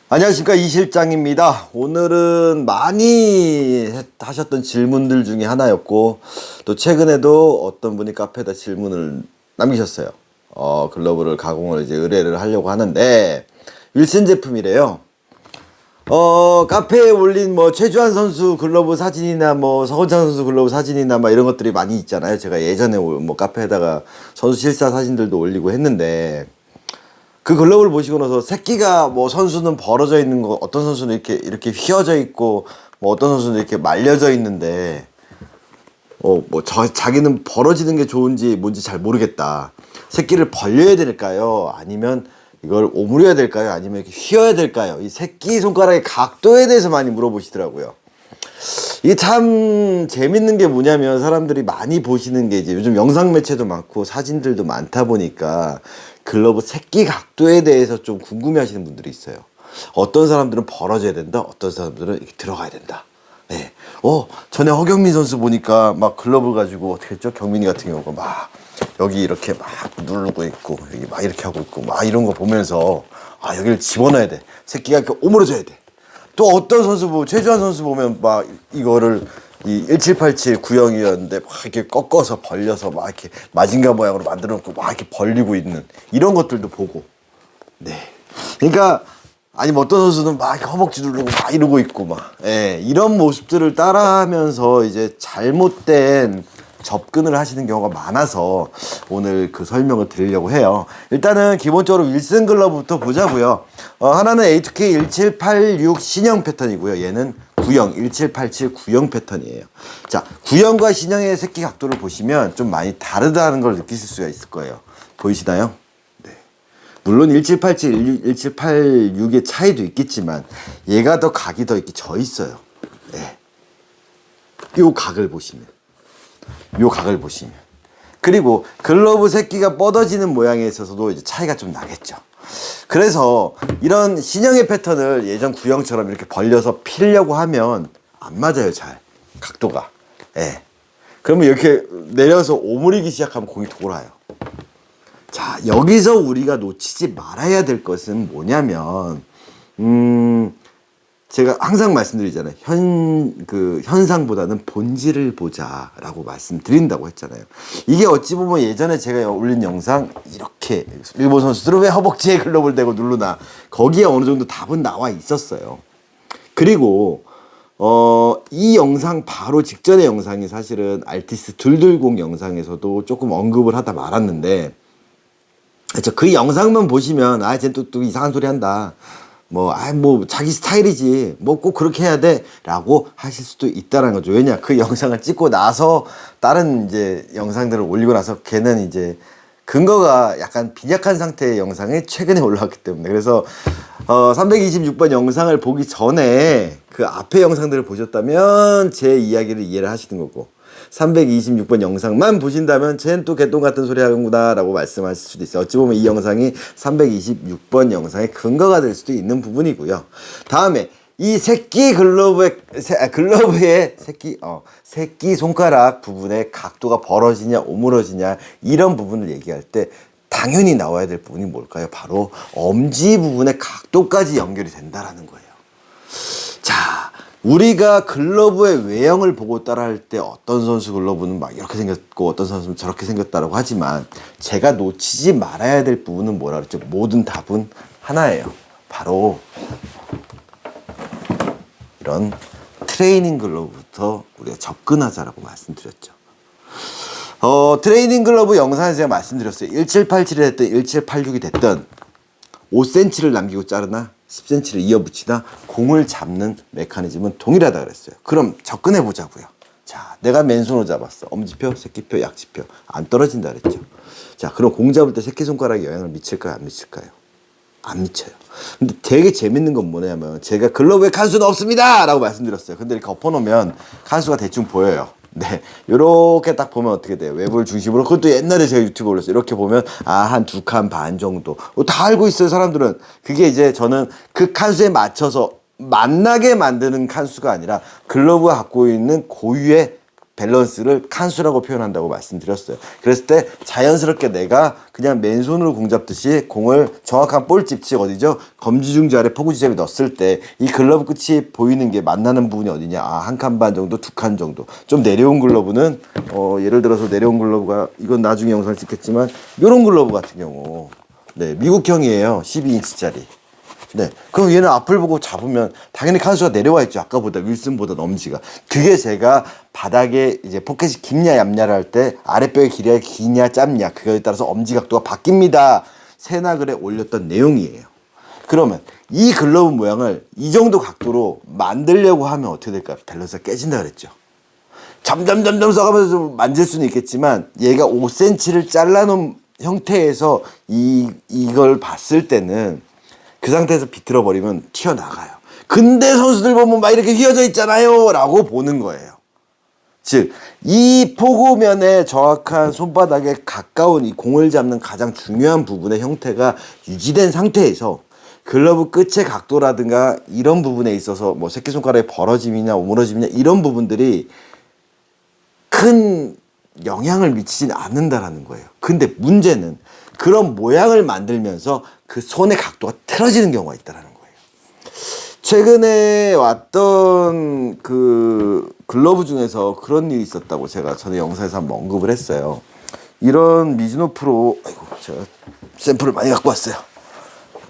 안녕하십니까, 이 실장입니다. 오늘은 많이 하셨던 질문들 중에 하나였고, 또 최근에도 어떤 분이 카페에다 질문을 남기셨어요. 글러브를 가공을 이제 의뢰를 하려고 하는데 윌슨 제품이래요. 카페에 올린 뭐 최주환 선수 글러브 사진이나 뭐 서건창 선수 글러브 사진이나 막 이런 것들이 많이 있잖아요. 제가 예전에 뭐 카페에다가 선수 실사 사진들도 올리고 했는데, 그 글러브를 보시고 나서 새끼가 뭐 선수는 벌어져 있는 거, 어떤 선수는 이렇게 휘어져 있고, 뭐 어떤 선수는 이렇게 말려져 있는데, 자기는 벌어지는 게 좋은지 뭔지 잘 모르겠다. 새끼를 벌려야 될까요? 아니면 이걸 오므려야 될까요? 아니면 이렇게 휘어야 될까요? 이 새끼 손가락의 각도에 대해서 많이 물어보시더라고요. 이게 참 재밌는 게 뭐냐면, 사람들이 많이 보시는 게 이제 요즘 영상 매체도 많고 사진들도 많다 보니까 글러브 새끼 각도에 대해서 좀 궁금해 하시는 분들이 있어요. 어떤 사람들은 벌어져야 된다, 어떤 사람들은 이렇게 들어가야 된다. 네. 전에 허경민 선수 보니까 막 글러브 가지고 어떻게 했죠? 경민이 같은 경우가 막 여기 이렇게 막 누르고 있고, 여기 막 이렇게 하고 있고, 막 이런 거 보면서, 여기를 집어넣어야 돼. 새끼가 이렇게 오므려져야 돼. 또 어떤 선수 최주환 선수 보면 막 이거를 이 1787 구형이었는데 막 이렇게 꺾어서 벌려서 막 이렇게 마징가 모양으로 만들어 놓고 막 이렇게 벌리고 있는 이런 것들도 보고. 네. 그러니까 아니면 어떤 선수는 막 이렇게 허벅지 누르고 막 이러고 있고 막, 이런 모습들을 따라하면서 이제 잘못된 접근을 하시는 경우가 많아서 오늘 그 설명을 드리려고 해요. 일단은 기본적으로 윌슨 글러브부터 보자고요. 하나는 A2K 1786 신형 패턴이고요. 얘는 구형 1787 구형 패턴이에요. 자, 구형과 신형의 새끼 각도를 보시면 좀 많이 다르다는 걸 느끼실 수가 있을 거예요. 보이시나요? 네. 물론 1787, 1786의 차이도 있겠지만 얘가 더 각이 더 이렇게 져 있어요. 네. 요 각을 보시면. 그리고 글러브 새끼가 뻗어지는 모양에 있어서도 이제 차이가 좀 나겠죠. 그래서 이런 신형의 패턴을 예전 구형처럼 이렇게 벌려서 피려고 하면 안 맞아요, 잘. 각도가. 그러면 이렇게 내려서 오므리기 시작하면 공이 돌아요. 자, 여기서 우리가 놓치지 말아야 될 것은 뭐냐면, 제가 항상 말씀드리잖아요. 현상보다는 본질을 보자라고 말씀드린다고 했잖아요. 이게 어찌 보면 예전에 제가 올린 영상, 이렇게 일본 선수들은 왜 허벅지에 글러브를 대고 누르나, 거기에 어느 정도 답은 나와 있었어요. 그리고 이 영상 바로 직전의 영상이 사실은 알티스 220 영상에서도 조금 언급을 하다 말았는데, 그렇죠. 그 영상만 보시면 쟤 또 이상한 소리 한다, 자기 스타일이지, 꼭 그렇게 해야 돼 라고 하실 수도 있다는 거죠. 왜냐, 그 영상을 찍고 나서 다른 이제 영상들을 올리고 나서 걔는 이제 근거가 약간 빈약한 상태의 영상이 최근에 올라왔기 때문에. 그래서 326번 영상을 보기 전에 그 앞에 영상들을 보셨다면 제 이야기를 이해를 하시는 거고, 326번 영상만 보신다면 쟤는 또 개똥 같은 소리 하는구나 라고 말씀하실 수도 있어요. 어찌 보면 이 영상이 326번 영상의 근거가 될 수도 있는 부분이고요. 다음에 이 새끼 글러브의 새끼 손가락 부분의 각도가 벌어지냐 오므러지냐, 이런 부분을 얘기할 때 당연히 나와야 될 부분이 뭘까요? 바로 엄지 부분의 각도까지 연결이 된다라는 거예요. 자, 우리가 글러브의 외형을 보고 따라할 때 어떤 선수 글러브는 막 이렇게 생겼고 어떤 선수는 저렇게 생겼다라고 하지만, 제가 놓치지 말아야 될 부분은 뭐라 그랬죠? 모든 답은 하나예요. 바로 이런 트레이닝 글러브부터 우리가 접근하자라고 말씀드렸죠. 트레이닝 글러브 영상에서 제가 말씀드렸어요. 1787이 됐든 1786이 됐든 5cm를 남기고 자르나 10cm를 이어붙이나 공을 잡는 메커니즘은 동일하다 그랬어요. 그럼 접근해 보자고요. 자, 내가 맨손으로 잡았어. 엄지표, 새끼표, 약지표. 안 떨어진다 그랬죠. 자, 그럼 공 잡을 때 새끼손가락에 영향을 미칠까요? 안 미칠까요? 안 미쳐요. 근데 되게 재밌는 건 뭐냐면, 제가 글러브에 칸수는 없습니다 라고 말씀드렸어요. 근데 이렇게 엎어놓으면 칸수가 대충 보여요. 네, 요렇게 딱 보면 어떻게 돼요? 외부를 중심으로. 그것도 옛날에 제가 유튜브에 올렸어요. 이렇게 보면 한 2칸 반 정도. 다 알고 있어요, 사람들은. 그게 이제 저는 그 칸수에 맞춰서 만나게 만드는 칸수가 아니라 글러브가 갖고 있는 고유의 밸런스를 칸수라고 표현한다고 말씀드렸어요. 그랬을 때 자연스럽게 내가 그냥 맨손으로 공 잡듯이 공을 정확한 볼집 즉 어디죠? 검지중지 아래 포구 지점에 넣었을 때 이 글러브 끝이 보이는 게 만나는 부분이 어디냐? 아, 한 칸 반 정도, 두 칸 정도. 좀 내려온 글러브는 예를 들어서 내려온 글러브가 이건 나중에 영상을 찍겠지만 이런 글러브 같은 경우 네, 미국형이에요. 12인치짜리. 네. 그럼 얘는 앞을 보고 잡으면 당연히 칸수가 내려와 있죠. 아까보다 윌슨보다 엄지가. 그게 제가 바닥에 이제 포켓이 깊냐 얇냐를 할 때 아랫벽의 길이가 기냐 짧냐 그거에 따라서 엄지 각도가 바뀝니다. 새나 글에 올렸던 내용이에요. 그러면 이 글러브 모양을 이 정도 각도로 만들려고 하면 어떻게 될까요? 밸런스가 깨진다 그랬죠. 점점 써가면서 좀 만질 수는 있겠지만 얘가 5cm를 잘라놓은 형태에서 이걸 봤을 때는 그 상태에서 비틀어 버리면 튀어나가요. 근데 선수들 보면 막 이렇게 휘어져 있잖아요 라고 보는 거예요. 즉 이 포구면의 정확한 손바닥에 가까운 이 공을 잡는 가장 중요한 부분의 형태가 유지된 상태에서 글러브 끝의 각도라든가 이런 부분에 있어서 뭐 새끼손가락의 벌어짐이냐 오므러짐이냐 이런 부분들이 큰 영향을 미치진 않는다라는 거예요. 근데 문제는 그런 모양을 만들면서 그 손의 각도가 틀어지는 경우가 있다라는 거예요. 최근에 왔던 그 글러브 중에서 그런 일이 있었다고 제가 전에 영상에서 한번 언급을 했어요. 이런 미즈노 프로, 아이고 제가 샘플을 많이 갖고 왔어요.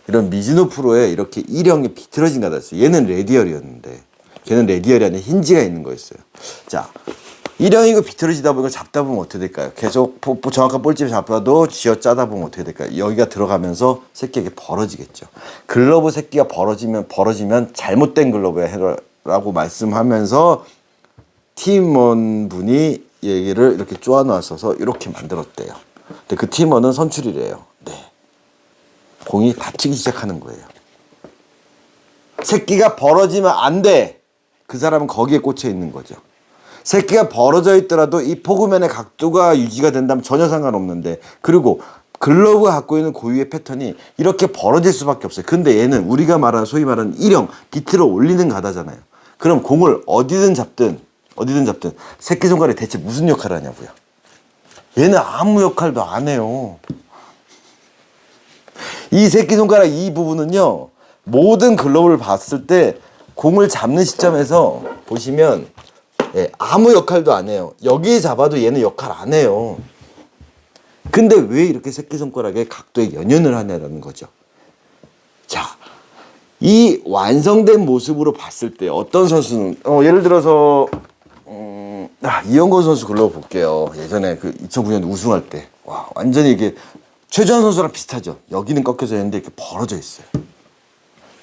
이런 미즈노 프로에 이렇게 일형이 비틀어진 가다 있어요. 얘는 레디얼이었는데 걔는 레디얼이 아니라 힌지가 있는 거였어요. 자, 일형이고 비틀어지다 보면 잡다 보면 어떻게 될까요? 계속 정확한 볼집을 잡아도 쥐어짜다 보면 어떻게 될까요? 여기가 들어가면서 새끼가 벌어지겠죠. 글러브 새끼가 벌어지면 잘못된 글러브라고 말씀하면서 팀원 분이 얘기를 이렇게 쪼아놨어서 이렇게 만들었대요. 근데 그 팀원은 선출이래요. 네. 공이 다치기 시작하는 거예요. 새끼가 벌어지면 안 돼. 그 사람은 거기에 꽂혀 있는 거죠. 새끼가 벌어져 있더라도 이 포구면의 각도가 유지가 된다면 전혀 상관없는데 그리고 글러브가 갖고 있는 고유의 패턴이 이렇게 벌어질 수밖에 없어요. 근데 얘는 우리가 말하는 소위 말하는 일형 비틀어 올리는 가다잖아요. 그럼 공을 어디든 잡든 새끼손가락이 대체 무슨 역할을 하냐고요. 얘는 아무 역할도 안 해요. 이 새끼손가락 이 부분은요 모든 글러브를 봤을 때 공을 잡는 시점에서 보시면 예, 아무 역할도 안 해요. 여기 잡아도 얘는 역할 안 해요. 근데 왜 이렇게 새끼손가락의 각도에 연연을 하냐라는 거죠. 자, 이 완성된 모습으로 봤을 때 어떤 선수는 예를 들어서 이영건 선수 글러브 볼게요. 예전에 그 2009년 우승할 때 와, 완전히 이게 최주환 선수랑 비슷하죠. 여기는 꺾여져 있는데 이렇게 벌어져 있어요.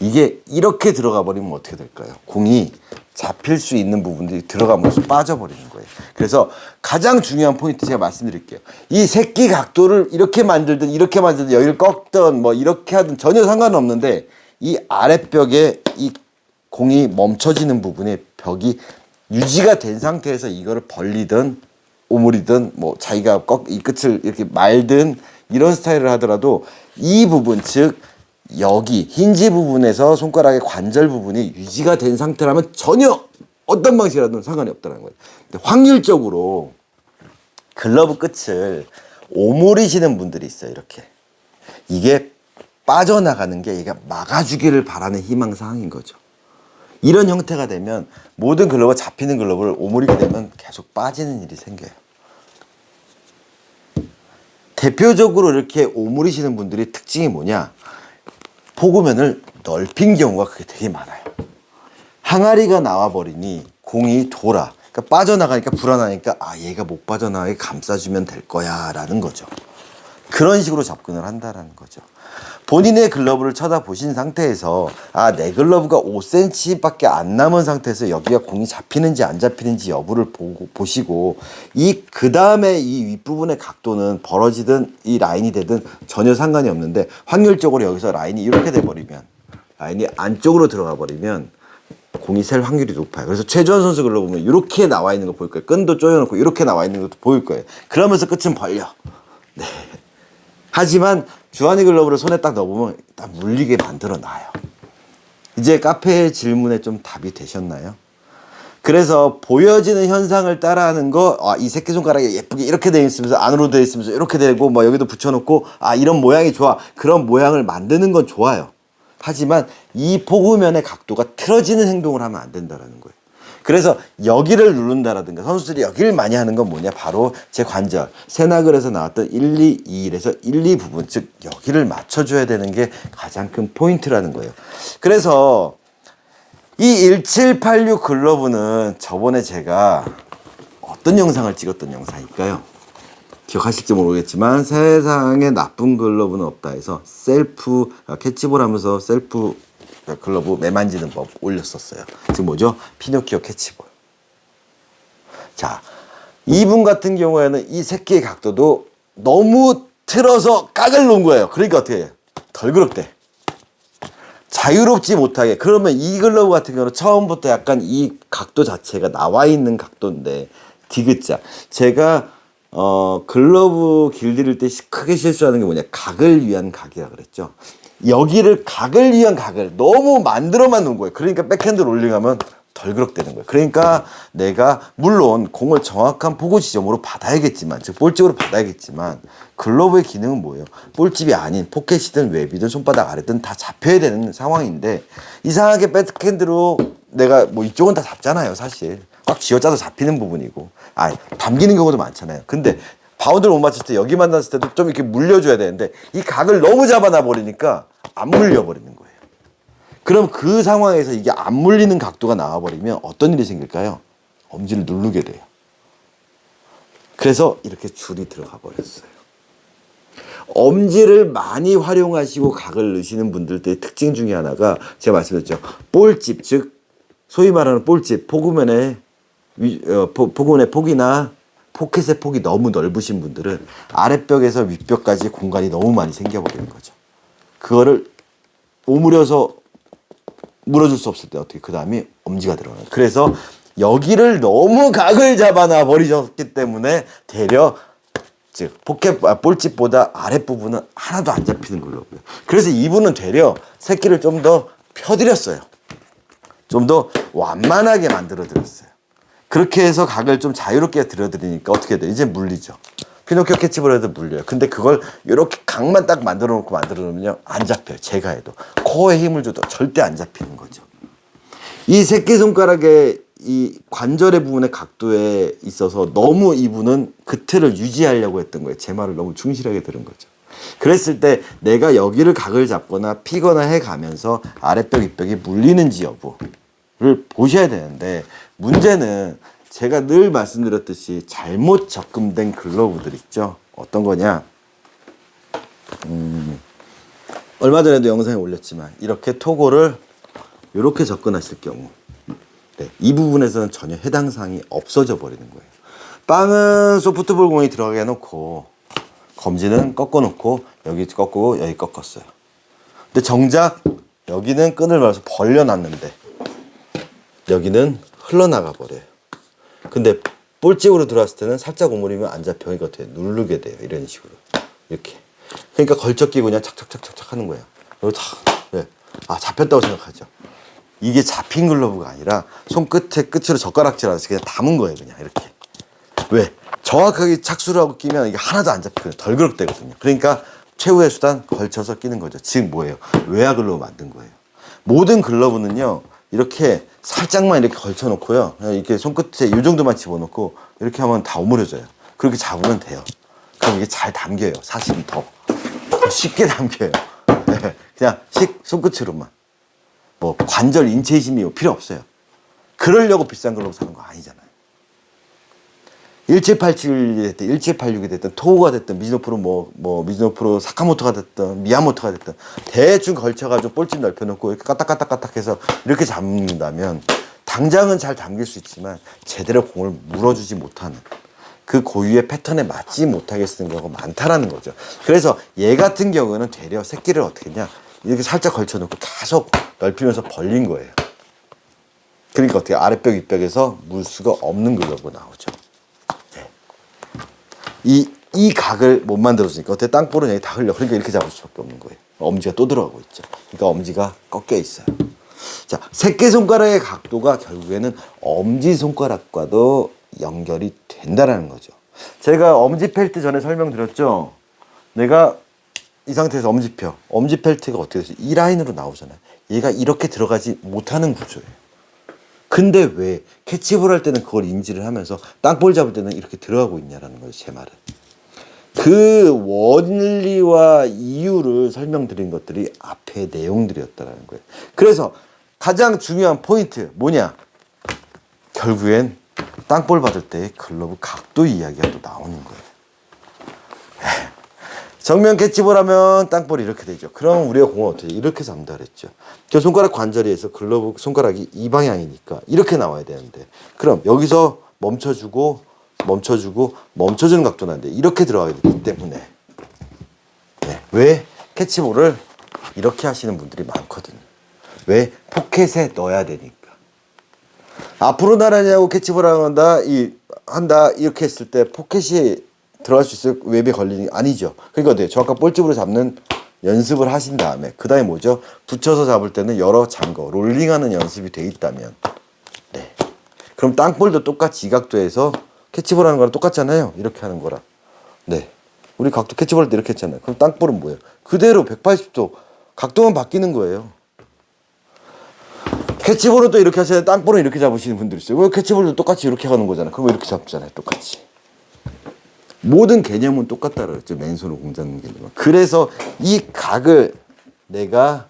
이게 이렇게 들어가 버리면 어떻게 될까요? 공이 잡힐 수 있는 부분들이 들어가면서 빠져버리는 거예요. 그래서 가장 중요한 포인트 제가 말씀드릴게요. 이 새끼 각도를 이렇게 만들든 여기를 꺾든 뭐 이렇게 하든 전혀 상관없는데 이 아랫벽에 이 공이 멈춰지는 부분에 벽이 유지가 된 상태에서 이거를 벌리든 오므리든 뭐 자기가 이 끝을 이렇게 말든 이런 스타일을 하더라도 이 부분 즉 여기 힌지 부분에서 손가락의 관절 부분이 유지가 된 상태라면 전혀 어떤 방식이라도 상관이 없다는 거예요. 근데 확률적으로 글러브 끝을 오므리시는 분들이 있어요. 이렇게 이게 빠져나가는 게 얘가 막아주기를 바라는 희망사항인 거죠. 이런 형태가 되면 모든 글러브가 잡히는 글러브를 오므리게 되면 계속 빠지는 일이 생겨요. 대표적으로 이렇게 오므리시는 분들의 특징이 뭐냐? 포구면을 넓힌 경우가 그게 되게 많아요. 항아리가 나와버리니 공이 돌아. 그러니까 빠져나가니까 불안하니까 얘가 못 빠져나가게 감싸주면 될 거야 라는 거죠. 그런 식으로 접근을 한다라는 거죠. 본인의 글러브를 쳐다보신 상태에서 내 글러브가 5cm밖에 안 남은 상태에서 여기가 공이 잡히는지 안 잡히는지 여부를 보시고 그 다음에 이 윗부분의 각도는 벌어지든 이 라인이 되든 전혀 상관이 없는데 확률적으로 여기서 라인이 이렇게 돼버리면 라인이 안쪽으로 들어가 버리면 공이 셀 확률이 높아요. 그래서 최주환 선수 글러브 보면 이렇게 나와 있는 거 보일 거예요. 끈도 조여놓고 이렇게 나와 있는 것도 보일 거예요. 그러면서 끝은 벌려. 네. 하지만 주한이 글러브를 손에 딱 넣어보면 딱 물리게 만들어 놔요. 이제 카페 질문에 좀 답이 되셨나요? 그래서 보여지는 현상을 따라하는 거, 이 새끼손가락이 예쁘게 이렇게 돼 있으면서 안으로 돼 있으면서 이렇게 되고 뭐 여기도 붙여놓고 이런 모양이 좋아. 그런 모양을 만드는 건 좋아요. 하지만 이 포구면의 각도가 틀어지는 행동을 하면 안 된다라는 거예요. 그래서 여기를 누른다라든가 선수들이 여기를 많이 하는 건 뭐냐? 바로 제 관절, 세나글에서 나왔던 1, 2, 2일에서 1, 2 부분, 즉 여기를 맞춰줘야 되는 게 가장 큰 포인트라는 거예요. 그래서 이 1786 글러브는 저번에 제가 어떤 영상을 찍었던 영상일까요? 기억하실지 모르겠지만 세상에 나쁜 글러브는 없다 해서 셀프 캐치볼 하면서 셀프 글러브 매만지는 법 올렸었어요. 지금 뭐죠? 피노키오 캐치볼. 자, 이분 같은 경우에는 이 새끼의 각도도 너무 틀어서 각을 놓은 거예요. 그러니까 어떻게 해요? 덜그럭대. 자유롭지 못하게. 그러면 이 글러브 같은 경우는 처음부터 약간 이 각도 자체가 나와 있는 각도인데 디귿자. 제가 글러브 길들일 때 크게 실수하는 게 뭐냐? 각을 위한 각이라 그랬죠. 여기를 각을 위한 각을 너무 만들어만 놓은 거예요. 그러니까 백핸드 롤링하면 덜그럭대는 거예요. 그러니까 내가 물론 공을 정확한 포구 지점으로 받아야겠지만, 즉 볼집으로 받아야겠지만 글러브의 기능은 뭐예요? 볼집이 아닌 포켓이든 웹이든 손바닥 아래든 다 잡혀야 되는 상황인데 이상하게 백핸드로 내가 뭐 이쪽은 다 잡잖아요. 사실 꽉 쥐어짜서 잡히는 부분이고 담기는 경우도 많잖아요. 근데 바운드를 못 맞췄을 때 여기 만났을 때도 좀 이렇게 물려줘야 되는데 이 각을 너무 잡아놔 버리니까 안 물려버리는 거예요. 그럼 그 상황에서 이게 안 물리는 각도가 나와버리면 어떤 일이 생길까요? 엄지를 누르게 돼요. 그래서 이렇게 줄이 들어가 버렸어요. 엄지를 많이 활용하시고 각을 넣으시는 분들의 특징 중에 하나가 제가 말씀드렸죠. 볼집, 즉 소위 말하는 볼집, 포구면의 포구면의 폭이나 포켓의 폭이 너무 넓으신 분들은 아랫벽에서 윗벽까지 공간이 너무 많이 생겨버리는 거죠. 그거를 오므려서 물어줄 수 없을 때 어떻게 그 다음에 엄지가 들어가요. 그래서 여기를 너무 각을 잡아놔 버리셨기 때문에 되려 즉 포켓 볼집보다 아랫부분은 하나도 안 잡히는 걸로고요. 그래서 이분은 되려 새끼를 좀 더 펴드렸어요. 좀 더 완만하게 만들어 드렸어요. 그렇게 해서 각을 좀 자유롭게 들여드리니까 어떻게 돼요? 이제 물리죠. 피노키오 캐치볼 해도 물려요. 근데 그걸 이렇게 각만 딱 만들어 놓으면요 안 잡혀요. 제가 해도 코어에 힘을 줘도 절대 안 잡히는 거죠. 이 새끼손가락의 이 관절의 부분의 각도에 있어서 너무 이분은 그 틀을 유지하려고 했던 거예요. 제 말을 너무 충실하게 들은 거죠. 그랬을 때 내가 여기를 각을 잡거나 피거나 해가면서 아랫벽 윗벽이 물리는지 여부를 보셔야 되는데 문제는 제가 늘 말씀드렸듯이 잘못 접근된 글러브들 있죠. 어떤 거냐? 얼마 전에도 영상에 올렸지만 이렇게 토고를 이렇게 접근하실 경우 이 부분에서는 전혀 해당 사항이 없어져 버리는 거예요. 빵은 소프트볼 공이 들어가게 해놓고 검지는 꺾어놓고 여기 꺾고 여기 꺾었어요. 근데 정작 여기는 끈을 말아서 벌려놨는데 여기는 흘러나가 버려요. 근데 볼집으로 들어왔을 때는 살짝 오므리면 안 잡혀. 이거 어떻게 누르게 돼요. 이런 식으로 이렇게. 그러니까 걸쳐 끼고 그냥 착착착착착 하는 거예요. 그리고 네. 잡혔다고 생각하죠. 이게 잡힌 글러브가 아니라 손끝에 끝으로 젓가락질하면서 그냥 담은 거예요. 그냥 이렇게. 왜? 정확하게 착수를 하고 끼면 이게 하나도 안 잡혀요. 덜그럭대거든요. 그러니까 최후의 수단 걸쳐서 끼는 거죠. 즉 뭐예요? 외야 글러브 만든 거예요. 모든 글러브는요. 이렇게 살짝만 이렇게 걸쳐놓고요. 그냥 이렇게 손끝에 이 정도만 집어넣고 이렇게 하면 다 오므려져요. 그렇게 잡으면 돼요. 그럼 이게 잘 담겨요. 사실은 더 쉽게 담겨요. 네, 그냥 손끝으로만. 뭐 관절 인체 힘이 필요 없어요. 그러려고 비싼 글러브 사는 거 아니잖아요. 1787이 됐든 1786이 됐든 토우가 됐든 미즈노프로 미즈노프로 사카모토가 됐든 미야모토가 됐든 대충 걸쳐가지고 볼집 넓혀놓고 이렇게 까딱까딱까딱 해서 이렇게 잡는다면 당장은 잘 담길 수 있지만 제대로 공을 물어주지 못하는 그 고유의 패턴에 맞지 못하게 쓰는 경우가 많다라는 거죠. 그래서 얘 같은 경우는 되려 새끼를 어떻게 했냐 이렇게 살짝 걸쳐놓고 계속 넓히면서 벌린 거예요. 그러니까 어떻게 아랫벽 윗벽에서 물 수가 없는 글러브가 나오죠. 이 각을 못 만들어주니까 어때 땅볼은 여기 다 흘려. 그러니까 이렇게 잡을 수밖에 없는 거예요. 엄지가 또 들어가고 있죠. 그러니까 엄지가 꺾여 있어요. 자, 새끼손가락의 각도가 결국에는 엄지손가락과도 연결이 된다라는 거죠. 제가 엄지 펠트 전에 설명드렸죠. 내가 이 상태에서 엄지 펠트가 어떻게 되죠? 이 라인으로 나오잖아요. 얘가 이렇게 들어가지 못하는 구조예요. 근데 왜 캐치볼 할 때는 그걸 인지를 하면서 땅볼 잡을 때는 이렇게 들어가고 있냐라는 거예요. 제 말은. 그 원리와 이유를 설명드린 것들이 앞의 내용들이었다는 거예요. 그래서 가장 중요한 포인트 뭐냐? 결국엔 땅볼 받을 때 글러브 각도 이야기가 또 나오는 거예요. 정면 캐치볼 하면 땅볼이 이렇게 되죠. 그럼 우리가 공을 어떻게 이렇게 잡는다 그랬죠. 저 손가락 관절에서 글러브 손가락이 이 방향이니까 이렇게 나와야 되는데 그럼 여기서 멈춰주고 멈춰주는 각도 나는데 이렇게 들어가게 되기 때문에 왜 캐치볼을 이렇게 하시는 분들이 많거든요. 왜? 포켓에 넣어야 되니까. 앞으로 나가냐고 캐치볼 한다 이렇게 했을 때 포켓이 들어갈 수 있어요? 웹에 걸리는 게 아니죠. 그러니까 어때요? 정확한 볼집으로 잡는 연습을 하신 다음에 그 다음에 뭐죠? 붙여서 잡을 때는 여러 잠궈 롤링하는 연습이 돼 있다면 그럼 땅볼도 똑같이 이 각도에서 캐치볼 하는 거랑 똑같잖아요. 이렇게 하는 거랑 우리 각도 캐치볼 할 때 이렇게 했잖아요. 그럼 땅볼은 뭐예요? 그대로 180도 각도만 바뀌는 거예요. 캐치볼은 또 이렇게 하셔야 땅볼은 이렇게 잡으시는 분들 있어요. 왜 캐치볼도 똑같이 이렇게 가는 거잖아요. 그럼 이렇게 잡잖아요. 똑같이. 모든 개념은 똑같다 그랬죠. 맨손으로 공 잡는 개념은. 그래서 이 각을 내가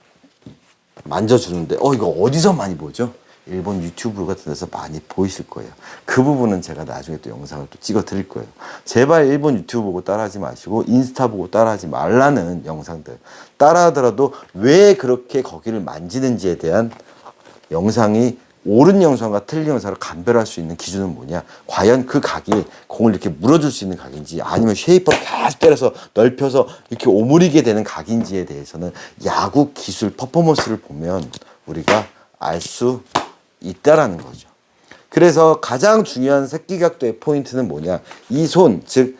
만져주는데 이거 어디서 많이 보죠? 일본 유튜브 같은 데서 많이 보이실 거예요. 그 부분은 제가 나중에 또 영상을 또 찍어 드릴 거예요. 제발 일본 유튜브 보고 따라하지 마시고 인스타 보고 따라하지 말라는 영상들. 따라하더라도 왜 그렇게 거기를 만지는지에 대한 영상이 옳은 영상과 틀린 영상을 감별할 수 있는 기준은 뭐냐? 과연 그 각이 공을 이렇게 물어줄 수 있는 각인지 아니면 쉐이퍼를 계속 때려서 넓혀서 이렇게 오므리게 되는 각인지에 대해서는 야구 기술 퍼포먼스를 보면 우리가 알 수 있다라는 거죠. 그래서 가장 중요한 새끼 각도의 포인트는 뭐냐? 이 손, 즉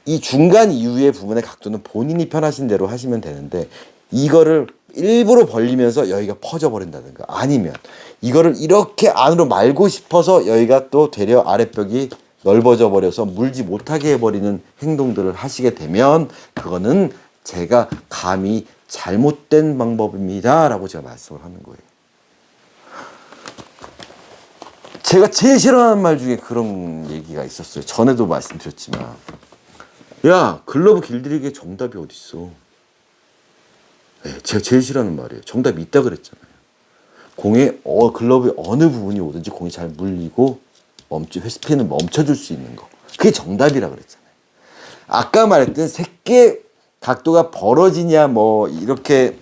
이 중간 이후의 부분의 각도는 본인이 편하신 대로 하시면 되는데 이거를 일부러 벌리면서 여기가 퍼져버린다든가 아니면 이거를 이렇게 안으로 말고 싶어서 여기가 또 되려 아랫벽이 넓어져 버려서 물지 못하게 해버리는 행동들을 하시게 되면 그거는 제가 감히 잘못된 방법입니다 라고 제가 말씀을 하는 거예요. 제가 제일 싫어하는 말 중에 그런 얘기가 있었어요. 전에도 말씀드렸지만 야 글러브 길들이기에 정답이 어딨어. 제가 제일 싫어하는 말이에요. 정답이 있다 그랬잖아요. 공에 글러브의 어느 부분이 오든지 공이 잘 물리고 스피는 멈춰줄 수 있는 거. 그게 정답이라 그랬잖아요. 아까 말했던 새끼의 각도가 벌어지냐 뭐 이렇게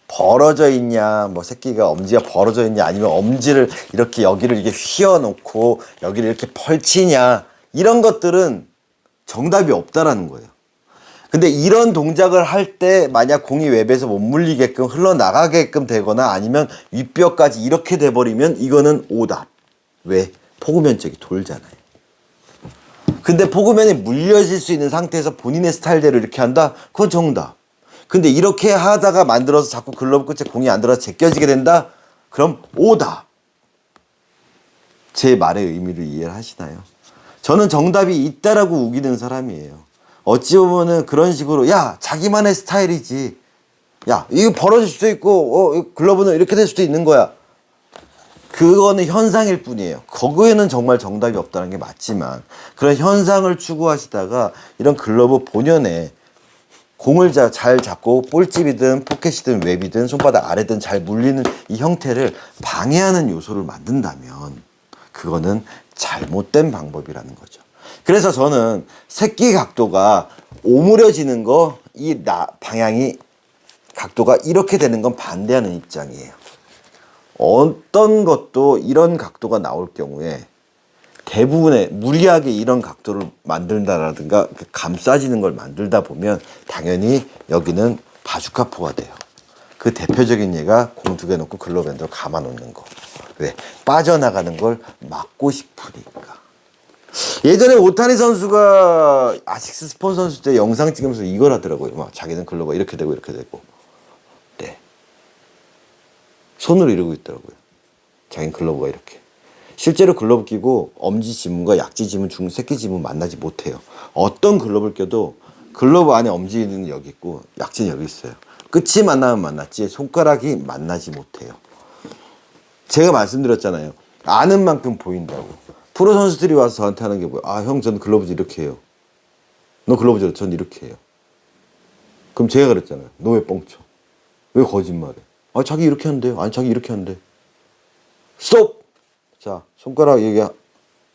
벌어져 있냐 뭐 새끼가 엄지가 벌어져 있냐 아니면 엄지를 이렇게 여기를 이렇게 휘어놓고 여기를 이렇게 펼치냐 이런 것들은 정답이 없다라는 거예요. 근데 이런 동작을 할 때 만약 공이 웹에서 못 물리게끔 흘러나가게끔 되거나 아니면 윗뼈까지 이렇게 돼버리면 이거는 오답. 왜? 포구 면적이 돌잖아요. 근데 포구 면이 물려질 수 있는 상태에서 본인의 스타일대로 이렇게 한다? 그건 정답. 근데 이렇게 하다가 만들어서 자꾸 글러브 끝에 공이 안 들어서 제껴지게 된다? 그럼 오답. 제 말의 의미를 이해를 하시나요? 저는 정답이 있다라고 우기는 사람이에요. 어찌 보면은 그런 식으로 야 자기만의 스타일이지 야 이거 벌어질 수도 있고 글러브는 이렇게 될 수도 있는 거야. 그거는 현상일 뿐이에요. 거기에는 정말 정답이 없다는 게 맞지만 그런 현상을 추구하시다가 이런 글러브 본연의 공을 잘 잡고 볼집이든 포켓이든 웹이든 손바닥 아래든 잘 물리는 이 형태를 방해하는 요소를 만든다면 그거는 잘못된 방법이라는 거죠. 그래서 저는 새끼 각도가 오므려지는 거, 방향이 각도가 이렇게 되는 건 반대하는 입장이에요. 어떤 것도 이런 각도가 나올 경우에 대부분의 무리하게 이런 각도를 만든다라든가 감싸지는 걸 만들다 보면 당연히 여기는 바주카포가 돼요. 그 대표적인 예가 공 2개 놓고 글러브 핸들 감아 놓는 거. 왜? 빠져나가는 걸 막고 싶으니까. 예전에 오타니 선수가 아식스 스폰 선수 때 영상 찍으면서 이걸 하더라고요. 막 자기는 글러브가 이렇게 되고 이렇게 되고. 네. 손으로 이러고 있더라고요. 자긴 글러브가 이렇게. 실제로 글러브 끼고 엄지 지문과 약지 지문, 새끼 지문 만나지 못해요. 어떤 글러브를 껴도 글러브 안에 엄지는 여기 있고 약지는 여기 있어요. 끝이 만나면 만났지 손가락이 만나지 못해요. 제가 말씀드렸잖아요. 아는 만큼 보인다고. 프로 선수들이 와서 저한테 하는 게 뭐야? 아, 형, 저는 글러브질 이렇게 해요. 너 글러브질 전 이렇게 해요. 그럼 제가 그랬잖아요. 너 왜 뻥쳐? 왜 거짓말해? 아, 자기 이렇게 한대요. 아니, 자기 이렇게 한대. 스톱! 자, 손가락 여기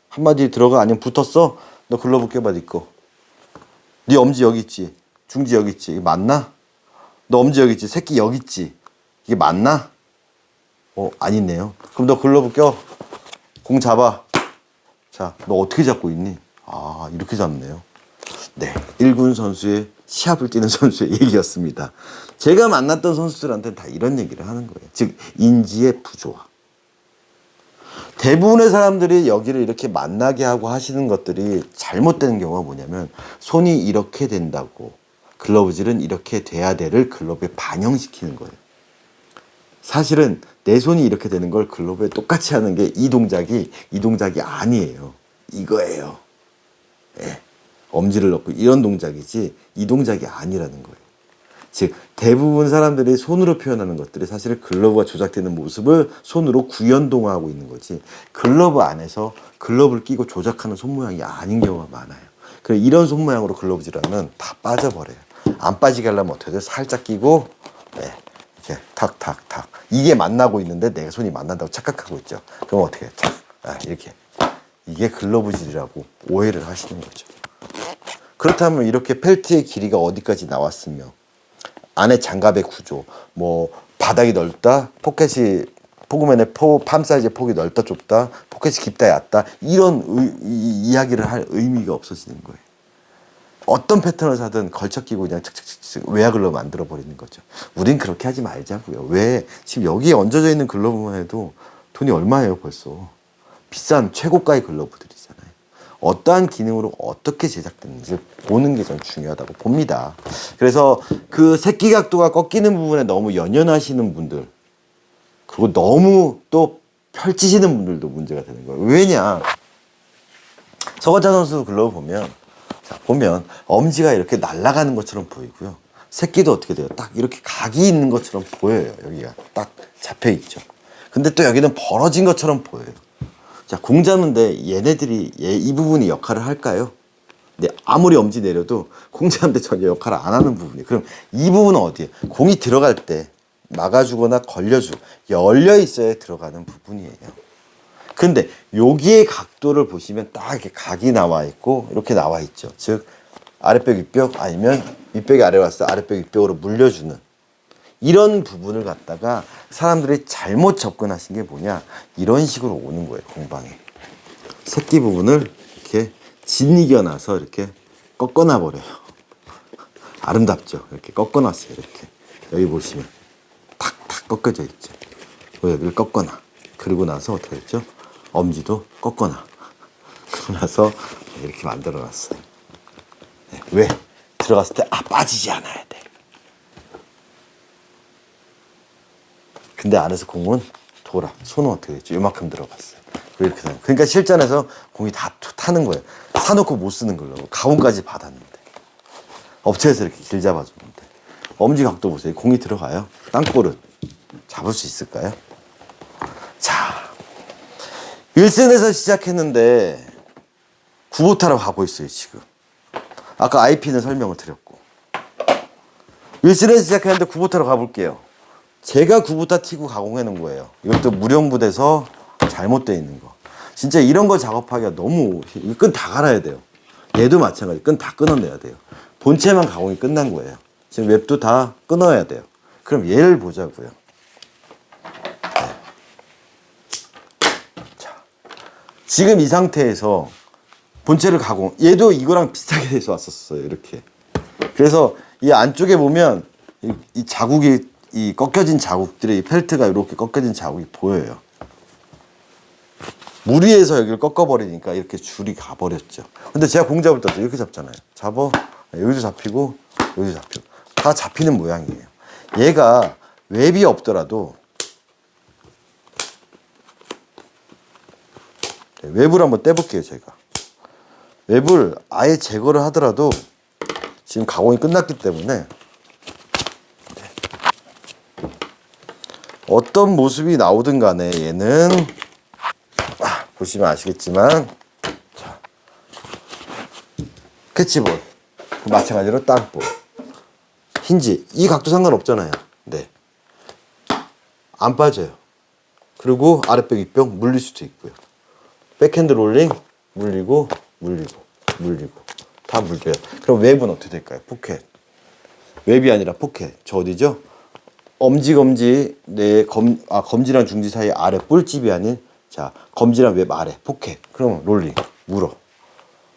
한마디 들어가 아니면 붙었어? 너 글러브 껴봐, 네 거. 네 엄지 여기 있지? 중지 여기 있지? 이게 맞나? 너 엄지 여기 있지? 새끼 여기 있지? 이게 맞나? 아니네요. 그럼 너 글러브 껴. 공 잡아. 자, 너 어떻게 잡고 있니? 아, 이렇게 잡네요. 네, 1군 선수의 시합을 뛰는 선수의 얘기였습니다. 제가 만났던 선수들한테는 다 이런 얘기를 하는 거예요. 즉, 인지의 부조화. 대부분의 사람들이 여기를 이렇게 만나게 하고 하시는 것들이 잘못되는 경우가 뭐냐면 손이 이렇게 된다고 글러브질은 이렇게 돼야 돼를 글러브에 반영시키는 거예요. 사실은 내 손이 이렇게 되는 걸 글러브에 똑같이 하는 게 이 동작이 아니에요. 이거예요. 예. 엄지를 넣고 이런 동작이지 이 동작이 아니라는 거예요. 즉 대부분 사람들이 손으로 표현하는 것들이 사실 글러브가 조작되는 모습을 손으로 구현동화하고 있는 거지 글러브 안에서 글러브를 끼고 조작하는 손모양이 아닌 경우가 많아요. 그래서 이런 손모양으로 글러브질하면 다 빠져버려요. 안 빠지게 하려면 어떻게 돼요? 살짝 끼고 네, 이렇게 탁탁탁 이게 만나고 있는데 내가 손이 만난다고 착각하고 있죠. 그럼 어떻게 해요? 이렇게 이게 글러브질이라고 오해를 하시는 거죠. 그렇다면 이렇게 펠트의 길이가 어디까지 나왔으며 안에 장갑의 구조, 뭐 바닥이 넓다, 포켓이 포그맨의 팜 사이즈의 폭이 넓다 좁다, 포켓이 깊다 얕다 이런 이야기를 할 의미가 없어지는 거예요. 어떤 패턴을 사든 걸쳐 끼고 그냥 착착착 외야 글러브 만들어 버리는 거죠. 우린 그렇게 하지 말자고요. 왜? 지금 여기에 얹어져 있는 글러브만 해도 돈이 얼마예요 벌써. 비싼 최고가의 글러브들이잖아요. 어떠한 기능으로 어떻게 제작됐는지 보는 게 전 중요하다고 봅니다. 그래서 그 새끼 각도가 꺾이는 부분에 너무 연연하시는 분들 그리고 너무 또 펼치시는 분들도 문제가 되는 거예요. 왜냐? 서건창 선수 글러브 보면 엄지가 이렇게 날아가는 것처럼 보이고요. 새끼도 어떻게 돼요? 딱 이렇게 각이 있는 것처럼 보여요. 여기가 딱 잡혀 있죠. 근데 또 여기는 벌어진 것처럼 보여요. 자, 공 잡는데 얘네들이 이 부분이 역할을 할까요? 근데 아무리 엄지 내려도 공 잡는데 전혀 역할을 안 하는 부분이에요. 그럼 이 부분은 어디에요? 공이 들어갈 때 막아주거나 열려 있어야 들어가는 부분이에요. 근데 여기의 각도를 보시면 딱 이렇게 각이 나와 있고 이렇게 나와 있죠. 즉 아랫벽 윗벽 아니면 윗벽이 아래로 왔을 때 아랫벽 윗벽으로 물려주는 이런 부분을 갖다가 사람들이 잘못 접근하신 게 뭐냐 이런 식으로 오는 거예요. 공방에 새끼 부분을 이렇게 짓이겨놔서 이렇게 꺾어놔 버려요. 아름답죠. 이렇게 꺾어놨어요. 이렇게 여기 보시면 탁탁 꺾여져 있죠. 여기를 꺾어놔. 그리고 나서 어떻게 했죠? 엄지도 꺾어놔. 그러고 나서 이렇게 만들어놨어요. 네. 왜? 들어갔을 때 빠지지 않아야 돼. 근데 안에서 공은 돌아. 손은 어떻게 됐죠? 이만큼 들어갔어요. 이렇게 되는. 그러니까 실전에서 공이 다 타는 거예요. 사놓고 못 쓰는 걸로. 가공까지 받았는데. 업체에서 이렇게 길 잡아주는데. 엄지 각도 보세요. 공이 들어가요. 땅볼은 잡을 수 있을까요? 자, 1승에서 시작했는데 9부타로 가고 있어요, 지금. 아까 IP는 설명을 드렸고. 1승에서 시작했는데 9부타로 가볼게요. 제가 9부타 튀고 가공해 놓은 거예요. 이것도 무령부대에서 잘못되어 있는 거. 진짜 이런 거 작업하기가 너무 끈 다 갈아야 돼요. 얘도 마찬가지. 끈 다 끊어내야 돼요. 본체만 가공이 끝난 거예요. 지금 웹도 다 끊어야 돼요. 그럼 얘를 보자고요. 네. 자, 지금 이 상태에서 본체를 가공. 얘도 이거랑 비슷하게 돼서 왔었어요. 이렇게. 그래서 이 안쪽에 보면 이 자국이 이 꺾여진 자국들이 이 펠트가 이렇게 꺾여진 자국이 보여요. 무리해서 여기를 꺾어버리니까 이렇게 줄이 가버렸죠. 근데 제가 공 잡을 때 이렇게 잡잖아요. 잡어 여기도 잡히고 여기도 잡히고 다 잡히는 모양이에요. 얘가 웹이 없더라도 외부를 한번 떼볼게요. 제가 외부를 아예 제거를 하더라도 지금 가공이 끝났기 때문에 어떤 모습이 나오든 간에 얘는 보시면 아시겠지만 자, 캐치볼 마찬가지로 땅볼 힌지 이 각도 상관없잖아요. 네, 안 빠져요. 그리고 아랫벽 윗벽 물릴 수도 있고요. 백핸드 롤링 물리고 다 물려요. 그럼 웹은 어떻게 될까요? 포켓. 웹이 아니라 포켓. 저 어디죠? 엄지 검지랑 중지 사이 아래 뿔집이 아닌 자 검지랑 웹 아래 포켓. 그럼 롤링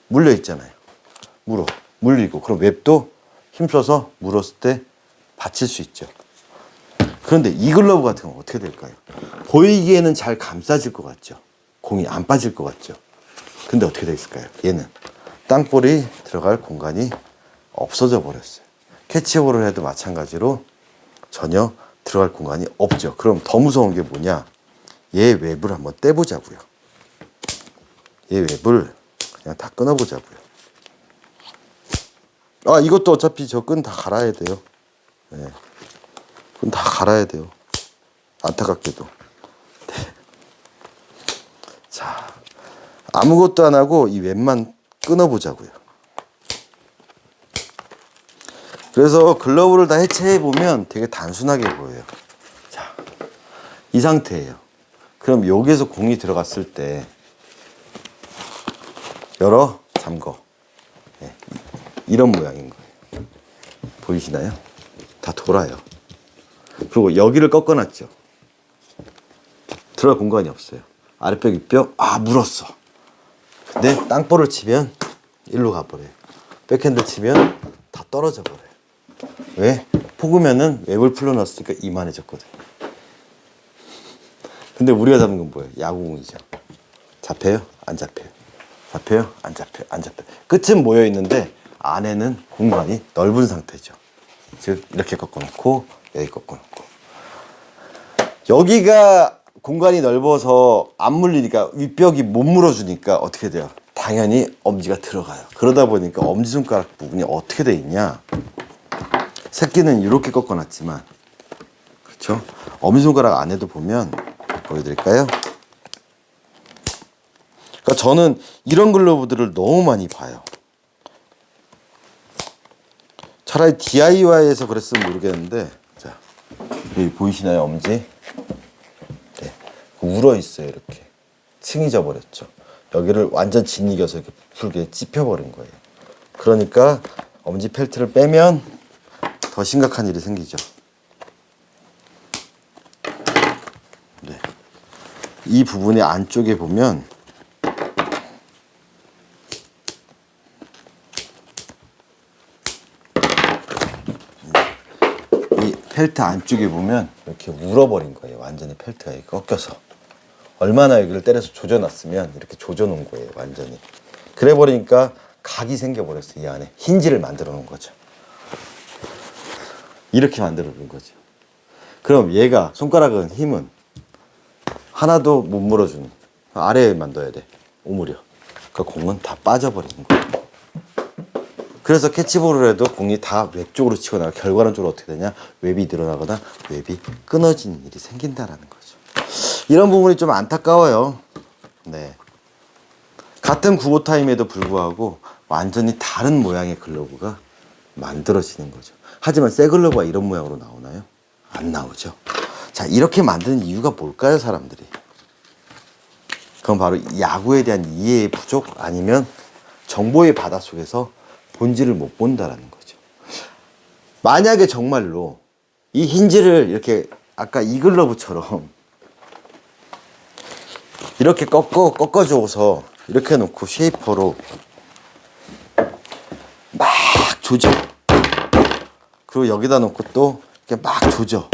물려 있잖아요. 물리고 그럼 웹도 힘써서 물었을 때 받칠 수 있죠. 그런데 이 글러브 같은 건 어떻게 될까요? 보이기에는 잘 감싸질 것 같죠. 공이 안 빠질 것 같죠. 근데 어떻게 됐을까요? 얘는 땅볼이 들어갈 공간이 없어져 버렸어요. 캐치볼을 해도 마찬가지로 전혀 들어갈 공간이 없죠. 그럼 더 무서운 게 뭐냐? 얘 웹을 한번 떼보자고요. 얘 웹을 그냥 다 끊어보자고요. 이것도 어차피 저 끈 다 갈아야 돼요. 네. 끈 다 갈아야 돼요. 안타깝게도. 네. 자, 아무것도 안 하고 이 웹만 끊어보자고요. 그래서 글러브를 다 해체해 보면 되게 단순하게 보여요. 자, 이 상태예요. 그럼 여기에서 공이 들어갔을 때 열어 잠궈. 네, 이런 모양인 거예요. 보이시나요? 다 돌아요. 그리고 여기를 꺾어놨죠. 들어갈 공간이 없어요. 아랫벽 윗벽 물었어. 근데 땅볼을 치면 일로 가버려요. 백핸드 치면 다 떨어져 버려요. 왜? 포그면은 웹을 풀어놨으니까 이만해졌거든. 근데 우리가 잡는 건 뭐예요? 야구공이죠. 잡혀요? 안 잡혀요. 잡혀요? 안 잡혀요. 안 잡혀요. 끝은 모여 있는데 안에는 공간이 넓은 상태죠. 즉 이렇게 꺾어놓고 여기 꺾어놓고 여기가 공간이 넓어서 안 물리니까 윗벽이 못 물어주니까 어떻게 돼요? 당연히 엄지가 들어가요. 그러다 보니까 엄지손가락 부분이 어떻게 돼 있냐? 새끼는 이렇게 꺾어놨지만 그렇죠? 엄지손가락 안에도 보면 보여드릴까요? 그러니까 저는 이런 글러브들을 너무 많이 봐요. 차라리 DIY에서 그랬으면 모르겠는데 자 여기 보이시나요? 엄지? 네, 울어 있어요. 이렇게 층이 져버렸죠. 여기를 완전 짓이겨서 이렇게 부풀게 찝혀버린 거예요. 그러니까 엄지 펠트를 빼면 더 심각한 일이 생기죠. 네. 이 부분의 안쪽에 보면 이 펠트 안쪽에 보면 이렇게 울어버린 거예요. 완전히 펠트가 이렇게 꺾여서. 얼마나 여기를 때려서 조져놨으면 이렇게 조져놓은 거예요. 완전히. 그래 버리니까 각이 생겨버렸어요. 이 안에 힌지를 만들어 놓은 거죠. 이렇게 만들어 놓은 거죠. 그럼 얘가 손가락은 힘은 하나도 못 물어주는 아래에만 둬야 돼. 오므려. 그 공은 다 빠져버리는 거예요. 그래서 캐치볼을 해도 공이 다 웹 쪽으로 치고 나가 결과론적으로 어떻게 되냐? 웹이 늘어나거나 웹이 끊어지는 일이 생긴다라는 거죠. 이런 부분이 좀 안타까워요. 네. 같은 구보 타임에도 불구하고 완전히 다른 모양의 글러브가 만들어지는 거죠. 하지만 새 글러브가 이런 모양으로 나오나요? 안 나오죠. 자, 이렇게 만드는 이유가 뭘까요, 사람들이? 그건 바로 야구에 대한 이해의 부족 아니면 정보의 바닷속에서 본질을 못 본다라는 거죠. 만약에 정말로 이 힌지를 이렇게 아까 이 글러브처럼 이렇게 꺾어줘서 이렇게 놓고 쉐이퍼로 막 조져. 그리고 여기다 놓고 또 이렇게 막 조져.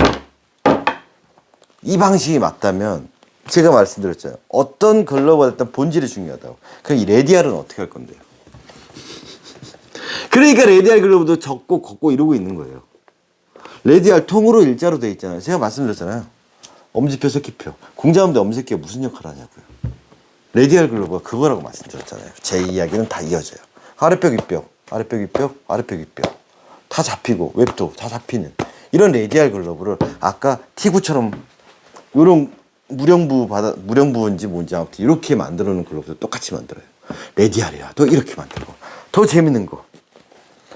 이 방식이 맞다면 제가 말씀드렸잖아요. 어떤 글러브가 됐든 본질이 중요하다고. 그럼 이 레디알은 어떻게 할 건데요? 그러니까 레디알 글러브도 접고 걷고 이러고 있는 거예요. 레디알 통으로 일자로 돼 있잖아요. 제가 말씀드렸잖아요. 엄지표, 새끼표. 공자음대 엄지새끼가 무슨 역할을 하냐고요. 레디알 글러브가 그거라고 말씀드렸잖아요. 제 이야기는 다 이어져요. 아랫벽 윗벽, 아랫벽 윗벽, 아랫벽 윗벽 다 잡히고 웹도 다 잡히는 이런 레디알 글러브를 아까 T9처럼 이런 무령부인지 뭔지 아무튼 이렇게 만들어 놓은 글러브도 똑같이 만들어요. 레디알이야 또 이렇게 만들고 더 재밌는 거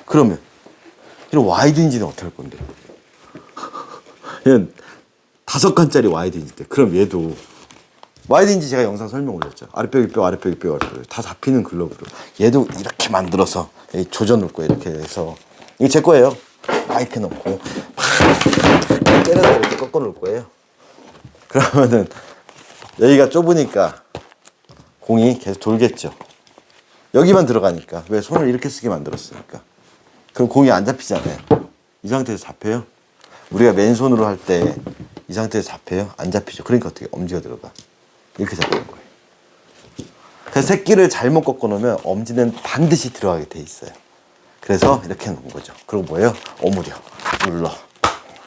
그러면 이런 와이드 인지는 어떻게 할 건데? 그냥 5칸짜리 와이드 인지 그럼 얘도 와이드 인지 제가 영상 설명 올렸죠. 아랫벽 윗벽 아랫벽 윗벽 아랫벽 다 잡히는 글러브로 얘도 이렇게 만들어서 조져 놓을 거예요. 이렇게 해서 이거 제 거예요. 마이크 넣고 때려서 이렇게 꺾어 놓을 거예요. 그러면은 여기가 좁으니까 공이 계속 돌겠죠. 여기만 들어가니까 왜 손을 이렇게 쓰게 만들었으니까 그럼 공이 안 잡히잖아요. 이 상태에서 잡혀요? 우리가 맨손으로 할 때 이 상태에서 잡혀요? 안 잡히죠. 그러니까 어떻게 엄지가 들어가 이렇게 잡히는 거예요. 그래서 새끼를 잘못 꺾어 놓으면 엄지는 반드시 들어가게 돼 있어요. 그래서 이렇게 놓은 거죠. 그리고 뭐예요? 오므려 눌러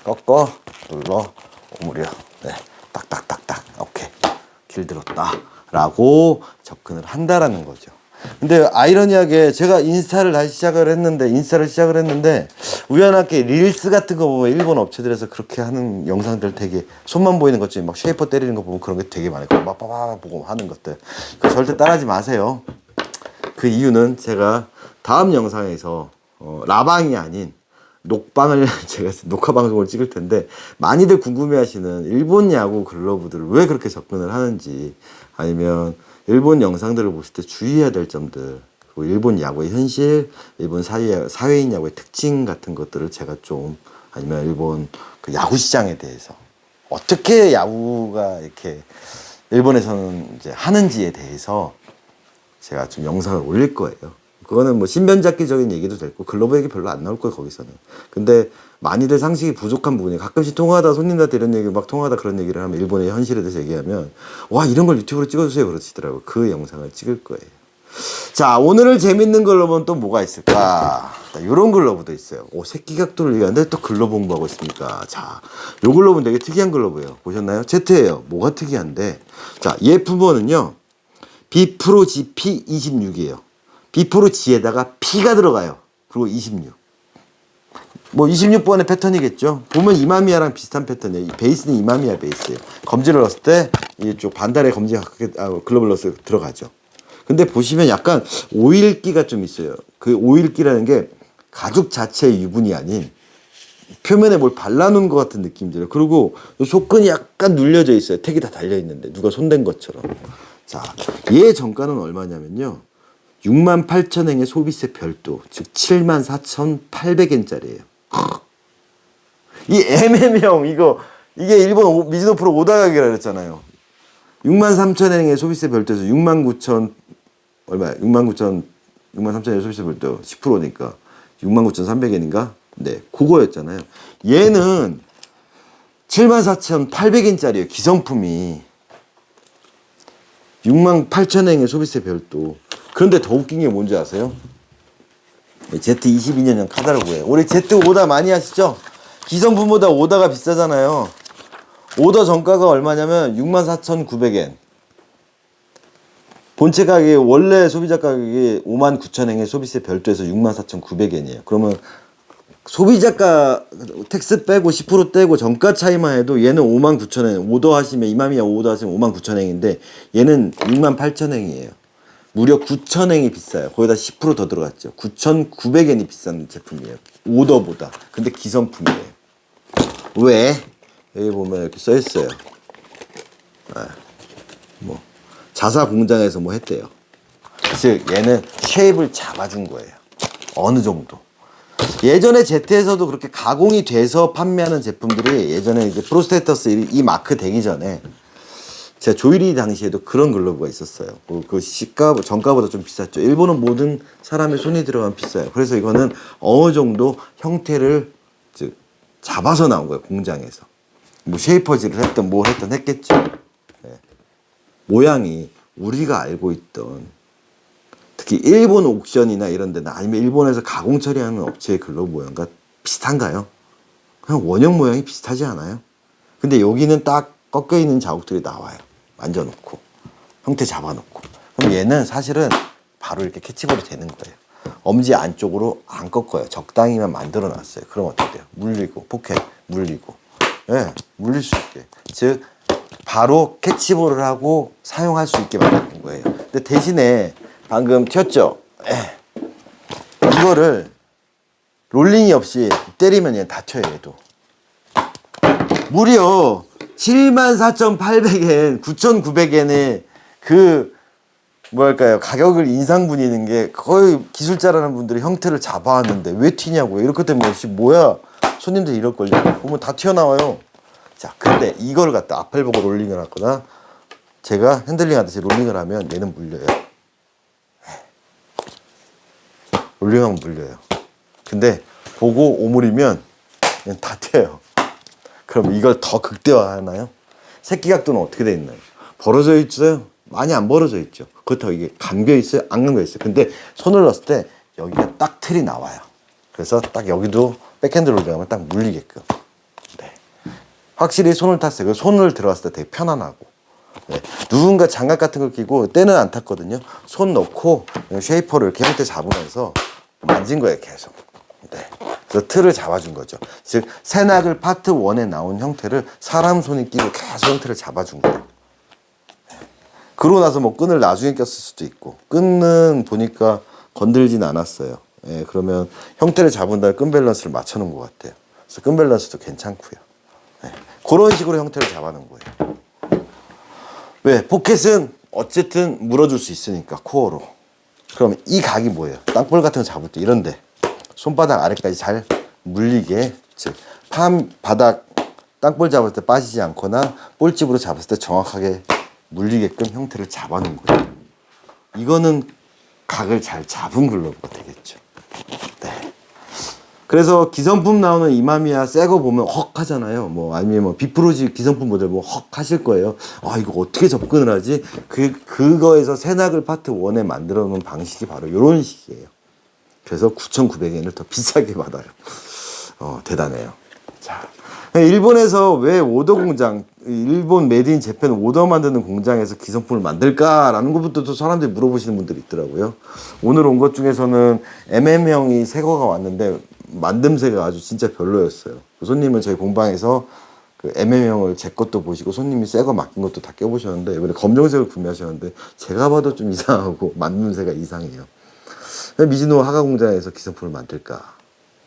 꺾어 눌러 오므려 네 딱딱딱딱 오케이 길들었다 라고 접근을 한다라는 거죠. 근데 아이러니하게 제가 인스타를 시작을 했는데 우연하게 릴스 같은 거 보면 일본 업체들에서 그렇게 하는 영상들 되게 손만 보이는 것처럼 막 쉐이퍼 때리는 거 보면 그런 게 되게 많아요. 막 빠바바 보고 하는 것들 그거 절대 따라하지 마세요. 그 이유는 제가 다음 영상에서 라방이 아닌 녹방을 제가 녹화 방송을 찍을 텐데 많이들 궁금해하시는 일본 야구 글러브들을 왜 그렇게 접근을 하는지 아니면 일본 영상들을 보실 때 주의해야 될 점들 그리고 일본 야구의 현실, 일본 사회인 야구의 특징 같은 것들을 제가 좀 아니면 일본 그 야구 시장에 대해서 어떻게 야구가 이렇게 일본에서는 이제 하는지에 대해서 제가 좀 영상을 올릴 거예요. 그거는 뭐 신변잡기적인 얘기도 됐고 글로벌 얘기 별로 안 나올 거예요 거기서는. 근데 많이들 상식이 부족한 부분이 가끔씩 통화하다 손님들한테 이런 얘기 막 통화하다 그런 얘기를 하면 일본의 현실에 대해서 얘기하면 와 이런 걸 유튜브로 찍어주세요 그러시더라고요. 그 영상을 찍을 거예요. 자 오늘을 재밌는 글러브는 또 뭐가 있을까? 이런 글러브도 있어요. 새끼 각도를 얘기하는데 또 글러브 공부하고 있습니까? 자, 요 글러브는 되게 특이한 글러브예요. 보셨나요? Z예요. 뭐가 특이한데 자, 얘 부번은요 비프로 GP 26이에요. 비프로 G에다가 P가 들어가요. 그리고 26. 뭐 26번의 패턴이겠죠. 보면 이마미야랑 비슷한 패턴이에요. 베이스는 이마미야 베이스예요. 검지를 넣었을 때 이쪽 반달에 검지가 글러브를 넣어서 들어가죠. 근데 보시면 약간 오일기가 좀 있어요. 그 오일기라는 게 가죽 자체의 유분이 아닌 표면에 뭘 발라놓은 것 같은 느낌이 들어요. 그리고 속근이 약간 눌려져 있어요. 택이 다 달려있는데 누가 손댄 것처럼. 자, 얘 정가는 얼마냐면요 68,000엔의 소비세 별도 즉 74,800엔짜리예요. 이 MM형 이게 일본 미즈노 프로 오다 가격이라 그랬잖아요. 63,000엔의 소비세 별도에서 69,000 얼마야? 63,000엔 소비세 별도 10%니까 69,300엔인가? 네, 그거였잖아요. 얘는 74,800엔짜리예요. 기성품이 68,000엔의 소비세 별도. 그런데 더 웃긴 게 뭔지 아세요? Z22년형 카달로그예요. 우리 Z 오다 많이 하시죠? 기성품보다 오다가 비싸잖아요. 오더 정가가 얼마냐면 64,900엔. 본체 가격이 원래 소비자 가격이 59,000엔의 소비세 별도에서 64,900엔이에요. 그러면 소비자가 텍스 빼고 10% 떼고 정가 차이만 해도 얘는 59,000엔. 오더 하시면 이마미야 오더 하시면 59,000엔인데 얘는 68,000엔이에요. 무려 9,000엔이 비싸요. 거기다 10% 더 들어갔죠. 9,900엔이 비싼 제품이에요. 오더보다. 근데 기성품이에요. 왜? 여기 보면 이렇게 써있어요. 뭐 자사 공장에서 뭐 했대요. 즉 얘는 쉐입을 잡아준 거예요. 어느 정도. 예전에 Z에서도 그렇게 가공이 돼서 판매하는 제품들이 예전에 이제 프로스테터스 이 마크 되기 전에 제가 조이리 당시에도 그런 글러브가 있었어요. 그 시가 정가보다 좀 비쌌죠. 일본은 모든 사람의 손이 들어가면 비싸요. 그래서 이거는 어느 정도 형태를 즉 잡아서 나온 거예요. 공장에서. 뭐 쉐이퍼질을 했던 뭘 했던 했겠죠. 네. 모양이 우리가 알고 있던 특히 일본 옥션이나 이런 데나 아니면 일본에서 가공 처리하는 업체의 글러브 모양과 비슷한가요? 그냥 원형 모양이 비슷하지 않아요? 근데 여기는 딱 꺾여 있는 자국들이 나와요. 만져놓고 형태 잡아놓고. 그럼 얘는 사실은 바로 이렇게 캐치볼이 되는 거예요. 엄지 안쪽으로 안 꺾어요. 적당히만 만들어 놨어요. 그럼 어떻게 돼요? 물리고, 포켓 물리고. 예, 물릴 수 있게. 즉, 바로 캐치볼을 하고 사용할 수 있게 만드는 거예요. 근데 대신에 방금 튀었죠? 이거를 롤링이 없이 때리면 얘는 다 튀어요, 얘도. 무려 74,800엔, 9,900엔에 그 뭐랄까요, 가격을 인상 부리는 게 거의 기술자라는 분들이 형태를 잡아왔는데 왜 튀냐고요. 이렇게 되면 역시 뭐야, 손님들 이럴걸요. 보면 다 튀어나와요. 자, 근데 이걸 갖다 앞을 보고 롤링을 하거나 제가 핸들링 하듯이 롤링을 하면 얘는 물려요. 롤링하면 물려요. 근데 보고 오므리면 얘는 다 튀어요. 그럼 이걸 더 극대화하나요? 새끼 각도는 어떻게 돼 있나요? 벌어져 있어요? 많이 안 벌어져 있죠. 그렇다고 이게 감겨 있어요? 안 감겨 있어요. 근데 손을 넣었을 때 여기가 딱 틀이 나와요. 그래서 딱 여기도 백핸드로 들어가면 딱 물리게끔. 네. 확실히 손을 탔어요. 손을 들어갔을 때 되게 편안하고. 네. 누군가 장갑 같은 걸 끼고 때는 안 탔거든요. 손 넣고 쉐이퍼를 이렇게 형태 잡으면서 만진 거예요, 계속. 네. 그래서 틀을 잡아준 거죠. 즉, 새낙을 파트 1에 나온 형태를 사람 손이 끼고 계속 형태를 잡아준 거예요. 그러고 나서 뭐 끈을 나중에 꼈을 수도 있고, 끈은 보니까 건들진 않았어요. 예, 그러면 형태를 잡은 다음에 끈 밸런스를 맞춰놓은 것 같아요. 그래서 끈 밸런스도 괜찮고요. 예, 그런 식으로 형태를 잡아놓은 거예요. 왜? 포켓은 어쨌든 물어줄 수 있으니까, 코어로. 그러면 이 각이 뭐예요? 땅볼 같은 거 잡을 때 이런데 손바닥 아래까지 잘 물리게, 즉 바닥 땅볼 잡을 때 빠지지 않거나 볼집으로 잡았을 때 정확하게 물리게끔 형태를 잡아놓은 거예요. 이거는 각을 잘 잡은 글러브가 되겠죠. 네. 그래서 기성품 나오는 이마미야 새 거 보면 헉 하잖아요. 뭐 아니면 뭐 비프로지 기성품 모델 보면 헉 하실 거예요. 아, 이거 어떻게 접근을 하지? 그거에서 새낙을 파트 1에 만들어 놓은 방식이 바로 이런 식이에요. 그래서 9,900엔을 더 비싸게 받아요. 대단해요. 자, 일본에서 왜 오더 공장, 일본 메이드인 재팬 오더 만드는 공장에서 기성품을 만들까라는 것부터 또 사람들이 물어보시는 분들이 있더라고요. 오늘 온 것 중에서는 MM형이 새 거가 왔는데 만듦새가 아주 진짜 별로였어요. 손님은 저희 공방에서 그 MM형을 제 것도 보시고 손님이 새 거 맡긴 것도 다 껴보셨는데 이번에 검정색을 구매하셨는데 제가 봐도 좀 이상하고 만듦새가 이상해요. 미즈노 하가 공장에서 기성품을 만들까?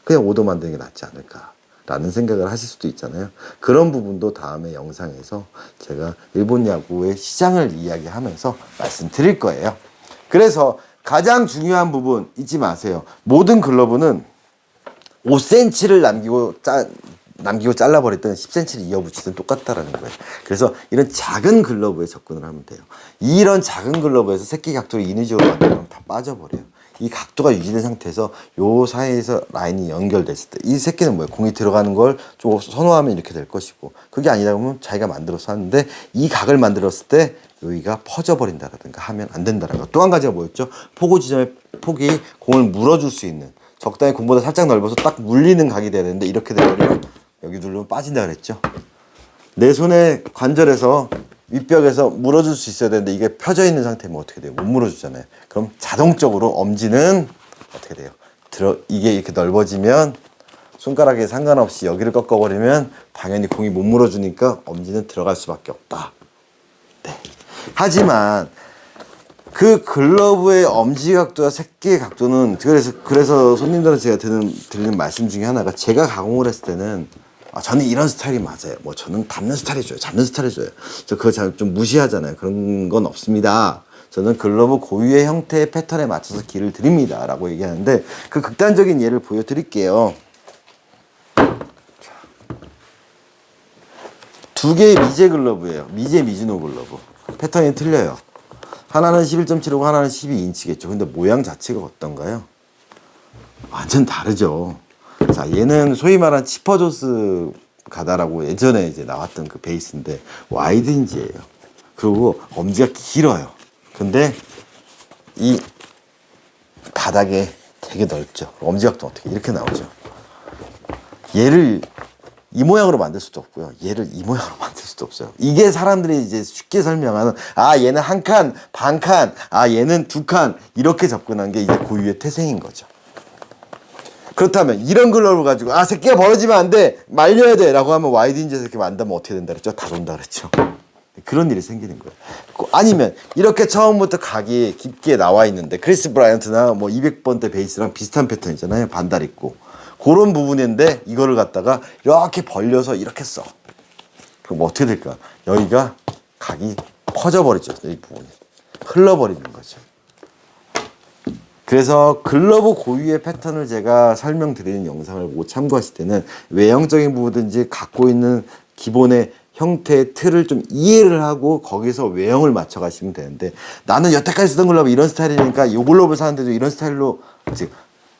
그냥 오더 만드는 게 낫지 않을까? 라는 생각을 하실 수도 있잖아요. 그런 부분도 다음에 영상에서 제가 일본 야구의 시장을 이야기하면서 말씀드릴 거예요. 그래서 가장 중요한 부분 잊지 마세요. 모든 글러브는 5cm를 남기고 잘라버렸든 10cm를 이어붙이든 똑같다라는 거예요. 그래서 이런 작은 글러브에 접근을 하면 돼요. 이런 작은 글러브에서 새끼 각도를 인위적으로 만들면 다 빠져버려요. 이 각도가 유지된 상태에서 요 사이에서 라인이 연결됐을 때 이 새끼는 뭐예요? 공이 들어가는 걸 좀 선호하면 이렇게 될 것이고, 그게 아니다 보면 자기가 만들어서 하는데 이 각을 만들었을 때 여기가 퍼져버린다라든가 하면 안 된다라는 거. 또 한 가지가 뭐였죠? 포구 지점의 폭이 공을 물어줄 수 있는, 적당히 공보다 살짝 넓어서 딱 물리는 각이 돼야 되는데 이렇게 되버리면 여기 누르면 빠진다 그랬죠. 내 손의 관절에서 윗벽에서 물어줄 수 있어야 되는데 이게 펴져 있는 상태면 어떻게 돼요? 못 물어주잖아요. 그럼 자동적으로 엄지는 어떻게 돼요? 이게 이렇게 넓어지면 손가락에 상관없이 여기를 꺾어버리면 당연히 공이 못 물어주니까 엄지는 들어갈 수밖에 없다. 네. 하지만 그 글러브의 엄지 각도와 새끼의 각도는 그래서 손님들한테 제가 드리는 말씀 중에 하나가, 제가 가공을 했을 때는 저는 이런 스타일이 맞아요. 뭐 저는 닿는 스타일이 줘요. 잡는 스타일이 줘요. 저 그거 좀 무시하잖아요. 그런 건 없습니다. 저는 글러브 고유의 형태의 패턴에 맞춰서 길을 드립니다. 라고 얘기하는데 그 극단적인 예를 보여드릴게요. 두 개의 미제 글러브예요. 미제 미즈노 글러브. 패턴이 틀려요. 하나는 11.75고 하나는 12인치겠죠. 근데 모양 자체가 어떤가요? 완전 다르죠. 자, 얘는 소위 말한 치퍼조스 가다라고 예전에 이제 나왔던 그 베이스인데 와이드 힌지예요. 그리고 엄지가 길어요. 근데 이 바닥에 되게 넓죠. 엄지 각도 어떻게 이렇게 나오죠. 얘를 이 모양으로 만들 수도 없고요. 얘를 이 모양으로 만들 수도 수도 없어요. 이게 사람들이 이제 쉽게 설명하는 얘는 한 칸, 반 칸, 얘는 두 칸 이렇게 접근한 게 이제 고유의 태생인 거죠. 그렇다면 이런 글러브를 가지고 새끼가 벌어지면 안 돼, 말려야 돼 라고 하면 와이드 힌지에서 이렇게 만다면 어떻게 된다 그랬죠? 다 돈다 그랬죠. 그런 일이 생기는 거예요. 아니면 이렇게 처음부터 각이 깊게 나와 있는데 크리스 브라이언트나 뭐 200번대 베이스랑 비슷한 패턴이잖아요. 반달 있고 그런 부분인데 이거를 갖다가 이렇게 벌려서 이렇게 써. 그럼 어떻게 될까? 여기가 각이 퍼져버리죠. 이 부분이 흘러버리는 거죠. 그래서 글러브 고유의 패턴을 제가 설명드리는 영상을 보고 참고하실 때는 외형적인 부분든지 갖고 있는 기본의 형태의 틀을 좀 이해를 하고 거기서 외형을 맞춰 가시면 되는데, 나는 여태까지 쓰던 글러브 이런 스타일이니까 이 글러브를 사는데도 이런 스타일로 즉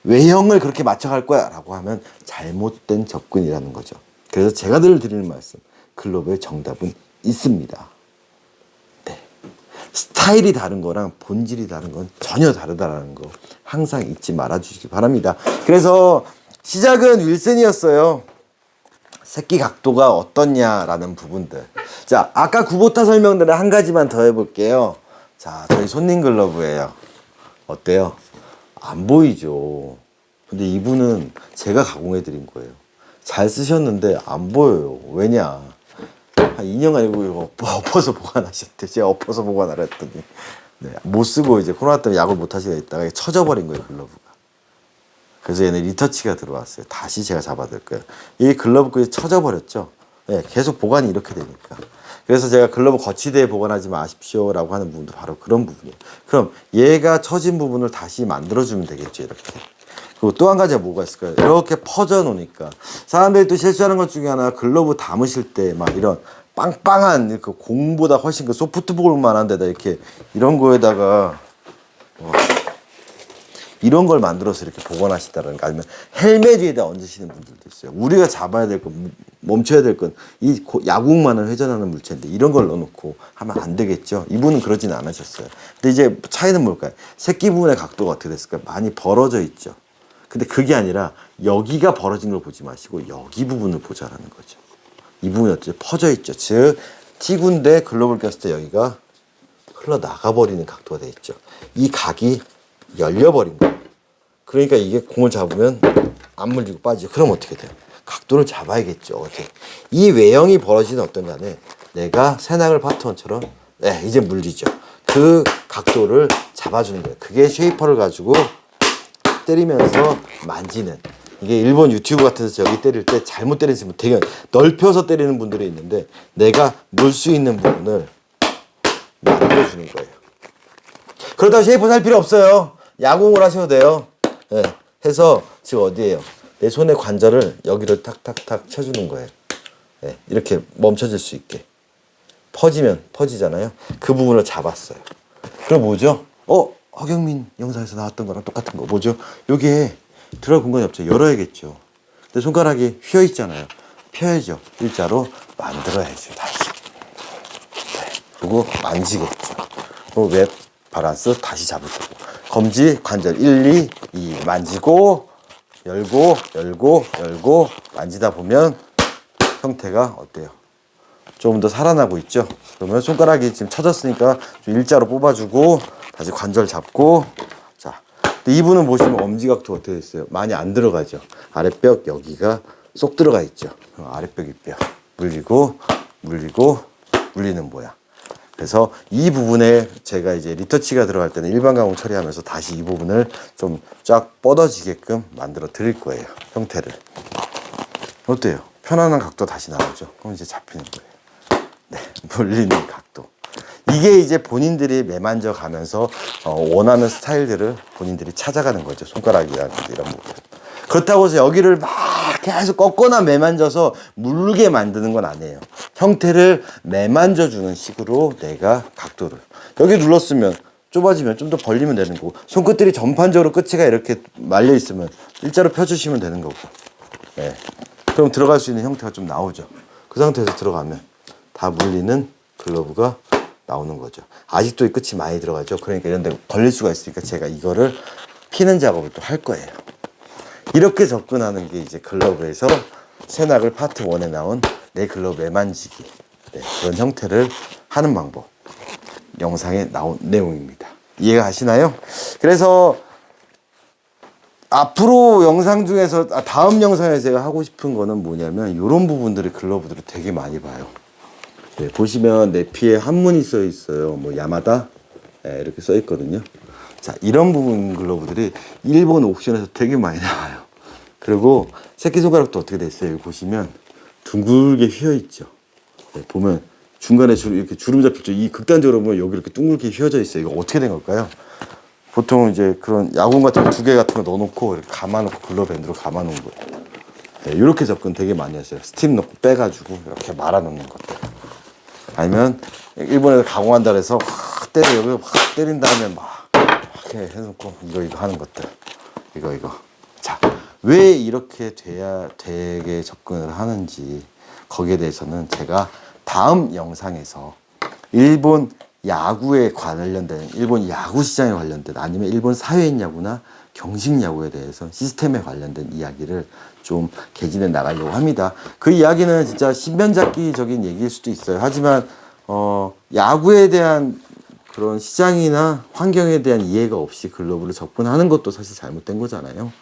외형을 그렇게 맞춰갈 거야 라고 하면 잘못된 접근이라는 거죠. 그래서 제가 늘 드리는 말씀, 글러브의 정답은 있습니다. 네. 스타일이 다른 거랑 본질이 다른 건 전혀 다르다라는 거 항상 잊지 말아주시기 바랍니다. 그래서 시작은 윌슨이었어요. 새끼 각도가 어떻냐라는 부분들. 자, 아까 구보타 설명들을 한 가지만 더 해볼게요. 자, 저희 손님 글러브예요. 어때요? 안 보이죠. 근데 이분은 제가 가공해드린 거예요. 잘 쓰셨는데 안 보여요. 왜냐? 한 2년 아니고 이거 엎어서 보관하셨대. 제가 엎어서 보관하라 했더니 못 쓰고 이제 코로나 때문에 약을 못 하시다 있다가 쳐져버린 거예요, 글러브가. 그래서 얘네 리터치가 들어왔어요. 다시 제가 잡아둘 거예요. 이 글러브까지 쳐져버렸죠. 네, 계속 보관이 이렇게 되니까. 그래서 제가 글러브 거치대에 보관하지 마십시오라고 하는 부분도 바로 그런 부분이에요. 그럼 얘가 처진 부분을 다시 만들어주면 되겠죠, 이렇게. 그리고 또 한 가지가 뭐가 있을까요? 이렇게 퍼져 놓으니까 사람들이 또 실수하는 것 중에 하나, 글러브 담으실 때 막 이런 빵빵한 그 공보다 훨씬 그 소프트볼만한 데다 이렇게 이런 거에다가 이런 걸 만들어서 이렇게 보관하시다라는 거, 아니면 헬멧 위에다 얹으시는 분들도 있어요. 우리가 잡아야 될 건, 멈춰야 될 건 이 야구만을 회전하는 물체인데 이런 걸 넣어놓고 하면 안 되겠죠. 이분은 그러진 않으셨어요. 근데 이제 차이는 뭘까요? 새끼 부분의 각도가 어떻게 됐을까요? 많이 벌어져 있죠. 근데 그게 아니라 여기가 벌어진 걸 보지 마시고 여기 부분을 보자라는 거죠. 이 부분이 어떻게 퍼져 있죠. 즉 티군데 글러브를 꼈을 때 여기가 흘러나가버리는 각도가 돼 있죠. 이 각이 열려버린 거예요. 그러니까 이게 공을 잡으면 안 물리고 빠지죠. 그럼 어떻게 돼요? 각도를 잡아야겠죠. 어떻게? 이 외형이 벌어지는 어떤 간에 내가 새낙을 파트원처럼 이제 물리죠. 그 각도를 잡아주는 거예요. 그게 쉐이퍼를 가지고 때리면서 만지는. 이게 일본 유튜브 같은 데서 여기 때릴 때 잘못 때리시면 되게 넓혀서 때리는 분들이 있는데 내가 물 수 있는 부분을 만들어주는 거예요. 그러다 쉐이퍼 살 필요 없어요. 야공을 하셔도 돼요. 네. 해서 지금 어디에요? 내 손의 관절을 여기를 탁탁탁 쳐주는 거예요. 네. 이렇게 멈춰질 수 있게. 퍼지면 퍼지잖아요. 그 부분을 잡았어요. 그럼 뭐죠? 허경민 영상에서 나왔던 거랑 똑같은 거. 뭐죠? 여기에 들어갈 공간이 없죠. 열어야겠죠. 근데 손가락이 휘어 있잖아요. 펴야죠. 일자로 만들어야죠. 다시. 네. 그리고 만지겠죠. 그리고 웹 바란스 다시 잡을 거고. 검지 관절 1, 2 만지고 열고 열고 열고 만지다 보면 형태가 어때요? 조금 더 살아나고 있죠? 그러면 손가락이 지금 쳐졌으니까 좀 일자로 뽑아주고 다시 관절 잡고. 자, 근데 이분은 보시면 엄지각도 어떻게 됐어요? 많이 안 들어가죠? 아랫벽 여기가 쏙 들어가 있죠? 아랫벽 윗벽 물리고 물리고 물리는 모양. 그래서 이 부분에 제가 이제 리터치가 들어갈 때는 일반 가공 처리하면서 다시 이 부분을 좀 쫙 뻗어지게끔 만들어 드릴 거예요. 형태를. 어때요? 편안한 각도 다시 나오죠? 그럼 이제 잡히는 거예요. 네, 물리는 각도. 이게 이제 본인들이 매만져 가면서 원하는 스타일들을 본인들이 찾아가는 거죠. 손가락이라든지 이런 부분. 그렇다고 해서 여기를 막 계속 꺾거나 매만져서 물르게 만드는 건 아니에요. 형태를 매만져주는 식으로 내가 각도를. 여기 눌렀으면 좁아지면 좀 더 벌리면 되는 거고, 손끝들이 전반적으로 끝이가 이렇게 말려 있으면 일자로 펴주시면 되는 거고. 네. 그럼 들어갈 수 있는 형태가 좀 나오죠. 그 상태에서 들어가면 다 물리는 글러브가 나오는 거죠. 아직도 이 끝이 많이 들어가죠. 그러니까 이런 데 걸릴 수가 있으니까 제가 이거를 피는 작업을 또 할 거예요. 이렇게 접근하는 게 이제 글러브에서 새낙을 파트 1에 나온 내 글러브 매만지기. 네, 그런 형태를 하는 방법 영상에 나온 내용입니다. 이해가 가시나요? 그래서 앞으로 영상 중에서 다음 영상에 제가 하고 싶은 거는 뭐냐면 이런 부분들이 글러브들을 되게 많이 봐요. 네, 보시면 내피에 한문이 써 있어요. 뭐 야마다 네, 이렇게 써 있거든요. 자, 이런 부분 글러브들이 일본 옥션에서 되게 많이 나와요. 그리고 새끼손가락도 어떻게 돼 있어요? 여기 보시면 둥글게 휘어 있죠. 네, 보면 중간에 이렇게 주름 잡혔죠. 이 극단적으로 보면 여기 이렇게 둥글게 휘어져 있어요. 이거 어떻게 된 걸까요? 보통 이제 그런 야구 같은 거 2개 같은 거 넣어놓고 이렇게 감아놓고 글러브밴드로 감아놓은 거예요. 네, 이렇게 접근 되게 많이 했어요. 스팀 넣고 빼가지고 이렇게 말아놓는 것들. 아니면 일본에서 가공한다 해서 확 때려 여기 확 때린 다음에 막 이렇게 해놓고 이거 하는 것들. 이거. 자, 왜 이렇게 돼야 되게 접근을 하는지 거기에 대해서는 제가 다음 영상에서 일본 야구에 관련된 일본 야구 시장에 관련된 아니면 일본 사회인 야구나 경식 야구에 대해서 시스템에 관련된 이야기를 좀 개진해 나가려고 합니다. 그 이야기는 진짜 신변잡기적인 얘기일 수도 있어요. 하지만 야구에 대한 그런 시장이나 환경에 대한 이해가 없이 글러브를 접근하는 것도 사실 잘못된 거잖아요.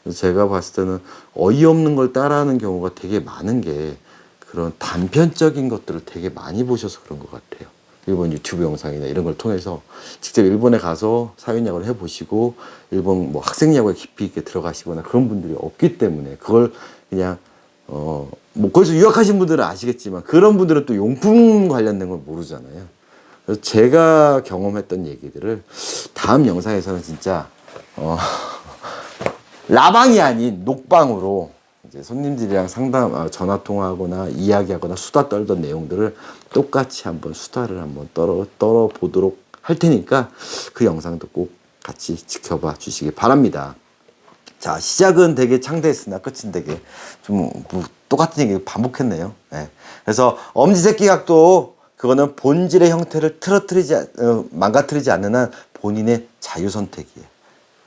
그래서 제가 봤을 때는 어이없는 걸 따라하는 경우가 되게 많은 게 그런 단편적인 것들을 되게 많이 보셔서 그런 것 같아요. 일본 유튜브 영상이나 이런 걸 통해서 직접 일본에 가서 사회야구를 해보시고 일본 뭐 학생야구에 깊이 있게 들어가시거나 그런 분들이 없기 때문에 그걸 그냥 뭐 거기서 유학하신 분들은 아시겠지만 그런 분들은 또 용품 관련된 걸 모르잖아요. 그래서 제가 경험했던 얘기들을 다음 영상에서는 진짜 라방이 아닌 녹방으로 이제 손님들이랑 전화 통화하거나 이야기하거나 수다 떨던 내용들을 똑같이 한번 수다를 한번 떨어 보도록 할 테니까 그 영상도 꼭 같이 지켜봐 주시기 바랍니다. 자, 시작은 되게 창대했으나 끝은 되게 좀 뭐 똑같은 얘기 반복했네요. 네. 그래서 엄지새끼각도 그거는 본질의 형태를 망가뜨리지 않는 한 본인의 자유 선택이에요.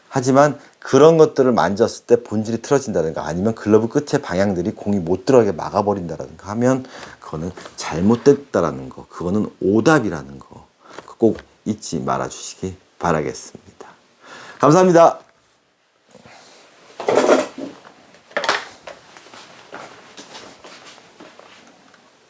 하지만 그런 것들을 만졌을 때 본질이 틀어진다든가 아니면 글러브 끝의 방향들이 공이 못 들어가게 막아버린다든가 하면 그거는 잘못됐다라는 거, 그거는 오답이라는 거 꼭 잊지 말아 주시기 바라겠습니다. 감사합니다.